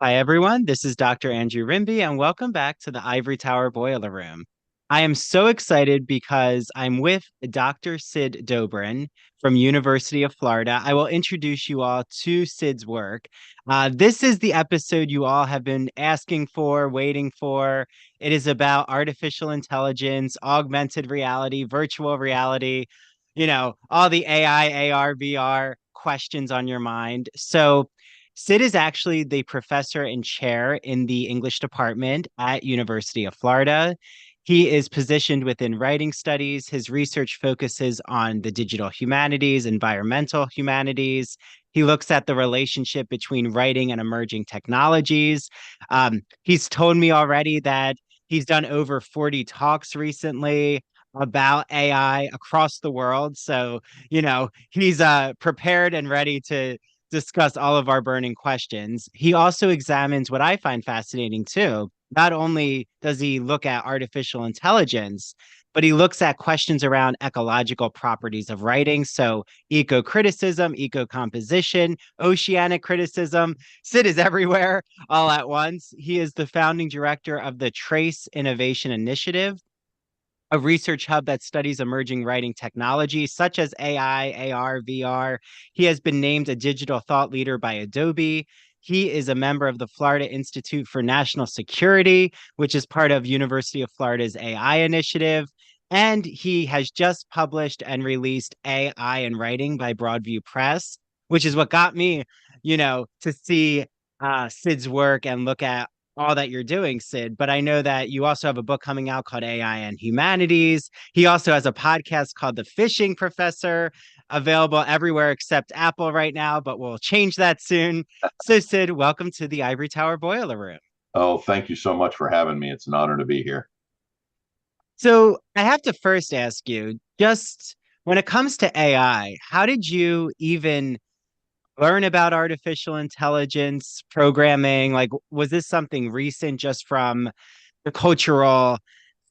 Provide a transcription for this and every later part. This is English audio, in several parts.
Hi, everyone. This is Dr. Andrew Rimby, and welcome back to the Ivory Tower Boiler Room. I am so excited because I'm with Dr. Sid Dobrin from University of Florida. I will introduce you all to Sid's work. This is the episode you all have been asking for, waiting for. It is about artificial intelligence, augmented reality, virtual reality, all the AI, AR, VR questions on your mind. So, Sid is actually the professor and chair in the English department at University of Florida. He is positioned within writing studies. His research focuses on the digital humanities, environmental humanities. He looks at the relationship between writing and emerging technologies. He's told me already that he's done over 40 talks recently about AI across the world. So, he's prepared and ready to discuss all of our burning questions. He also examines what I find fascinating too. Not only does he look at artificial intelligence, but he looks at questions around ecological properties of writing. So, eco criticism, eco composition, oceanic criticism. Sid is everywhere all at once. He is the founding director of the Trace Innovation Initiative, a research hub that studies emerging writing technologies such as AI, AR, VR. He has been named a digital thought leader by Adobe. He is a member of the Florida Institute for National Security, which is part of University of Florida's AI initiative. And he has just published and released AI in Writing by Broadview Press, which is what got me, to see Sid's work and look at all that you're doing, Sid. But I know that you also have a book coming out called AI and Humanities. He also has a podcast called The Fishing Professor, available everywhere except Apple right now, but we'll change that soon. So, Sid, welcome to the Ivory Tower Boiler Room. Oh, thank you so much for having me. It's an honor to be here. So, I have to first ask you, just when it comes to AI, how did you even learn about artificial intelligence programming? Like, was this something recent just from the cultural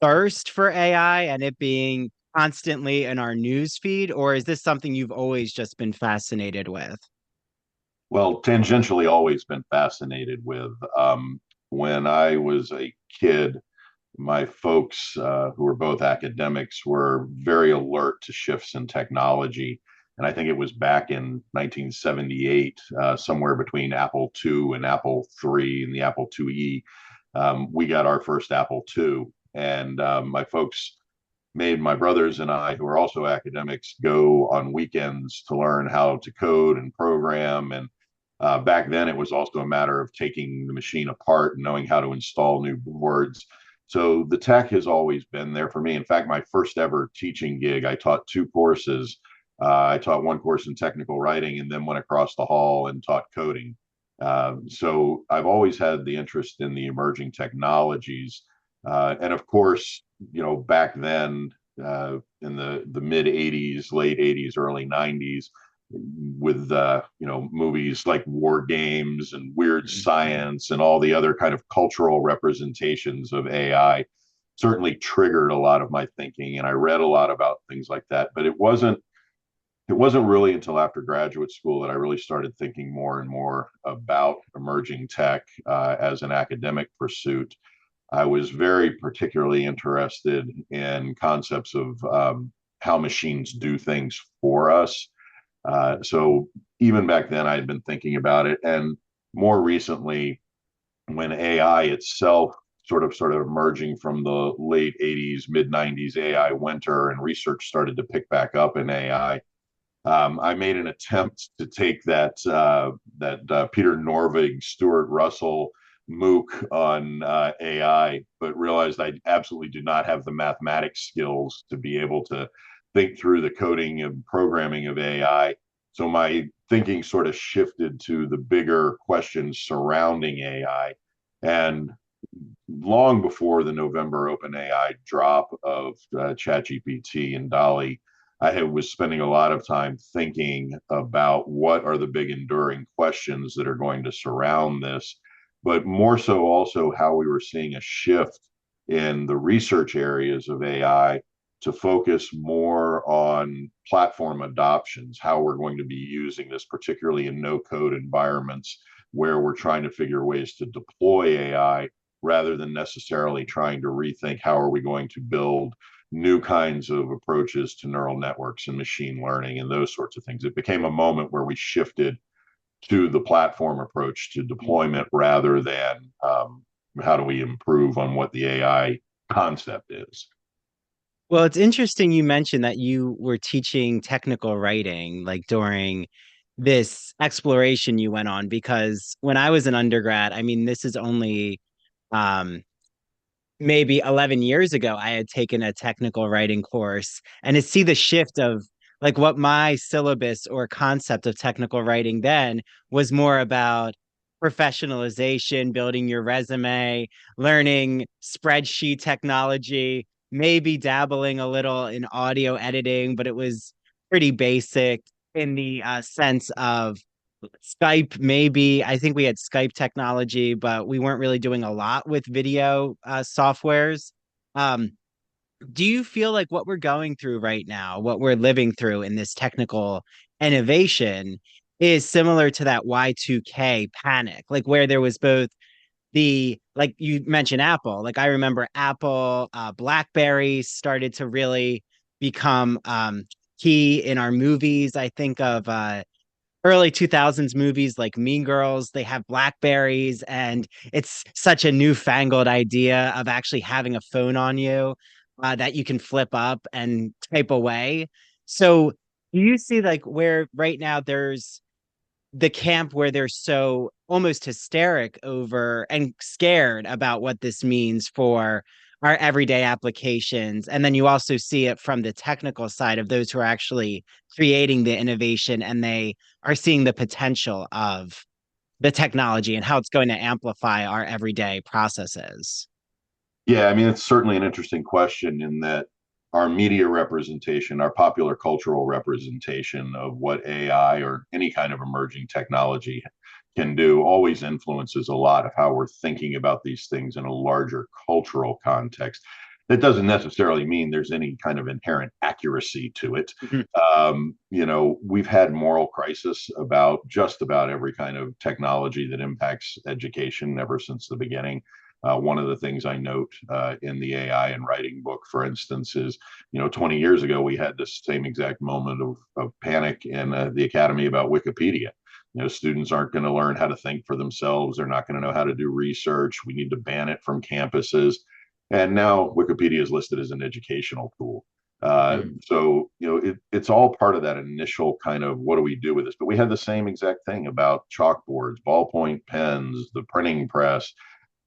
thirst for AI and it being constantly in our news feed, or is this something you've always just been fascinated with? Well, tangentially, always been fascinated with. When I was a kid, my folks, who were both academics, were very alert to shifts in technology. And I think it was back in 1978, somewhere between Apple II and Apple III and the Apple IIe, we got our first Apple II. And my folks made my brothers and I, who are also academics, go on weekends to learn how to code and program. And back then, it was also a matter of taking the machine apart and knowing how to install new boards. So the tech has always been there for me. In fact, my first ever teaching gig, I taught two courses. I taught one course in technical writing and then went across the hall and taught coding. So I've always had the interest in the emerging technologies. And of course, back then, in the mid 80s, late 80s, early 90s, with movies like War Games and Weird Science and all the other kind of cultural representations of AI certainly triggered a lot of my thinking, and I read a lot about things like that. But it wasn't really until after graduate school that I really started thinking more and more about emerging tech as an academic pursuit. I was very particularly interested in concepts of how machines do things for us. So even back then, I had been thinking about it, and more recently, when AI itself sort of emerging from the late 80s, mid 90s AI winter, and research started to pick back up in AI. I made an attempt to take that Peter Norvig, Stuart Russell MOOC on AI, but realized I absolutely do not have the mathematics skills to be able to think through the coding and programming of AI. So my thinking sort of shifted to the bigger questions surrounding AI. And long before the November OpenAI drop of ChatGPT and Dolly, was spending a lot of time thinking about what are the big enduring questions that are going to surround this, but more so also how we were seeing a shift in the research areas of AI to focus more on platform adoptions, how we're going to be using this, particularly in no code environments, where we're trying to figure ways to deploy AI rather than necessarily trying to rethink how are we going to build new kinds of approaches to neural networks and machine learning and those sorts of things. It became a moment where we shifted to the platform approach to deployment rather than how do we improve on what the AI concept is. Well, it's interesting you mentioned that you were teaching technical writing like during this exploration you went on, because when I was an undergrad, I mean, this is only um maybe 11 years ago, I had taken a technical writing course, and to see the shift of like what my syllabus or concept of technical writing then was more about professionalization, building your resume, learning spreadsheet technology, maybe dabbling a little in audio editing, but it was pretty basic in the sense of Skype, maybe. I think we had Skype technology, but we weren't really doing a lot with video softwares. Um, do you feel like what we're going through right now, what we're living through in this technical innovation, is similar to that Y2K panic, like where there was both like you mentioned Apple, like I remember Apple, BlackBerry started to really become key in our movies. I think of early 2000s movies like Mean Girls, they have Blackberries, and it's such a newfangled idea of actually having a phone on you that you can flip up and type away. So, do you see like where right now there's the camp where they're so almost hysteric over and scared about what this means for our everyday applications. And then you also see it from the technical side of those who are actually creating the innovation, and they are seeing the potential of the technology and how it's going to amplify our everyday processes. Yeah, I mean, it's certainly an interesting question in that our media representation, our popular cultural representation of what AI or any kind of emerging technology can do always influences a lot of how we're thinking about these things in a larger cultural context. That doesn't necessarily mean there's any kind of inherent accuracy to it. Mhm. We've had moral crisis about just about every kind of technology that impacts education ever since the beginning. One of the things I note in the AI and writing book, for instance, is 20 years ago we had this same exact moment of panic in the academy about Wikipedia. Students aren't going to learn how to think for themselves. They're not going to know how to do research. We need to ban it from campuses. And now Wikipedia is listed as an educational tool. Mhm. It's all part of that initial kind of what do we do with this? But we had the same exact thing about chalkboards, ballpoint pens, the printing press.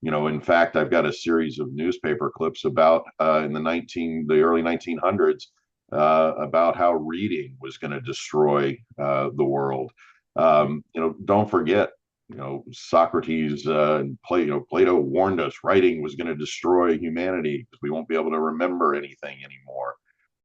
In fact, I've got a series of newspaper clips about in the early 1900s about how reading was going to destroy the world. Don't forget, Socrates and Plato warned us writing was going to destroy humanity because we won't be able to remember anything anymore.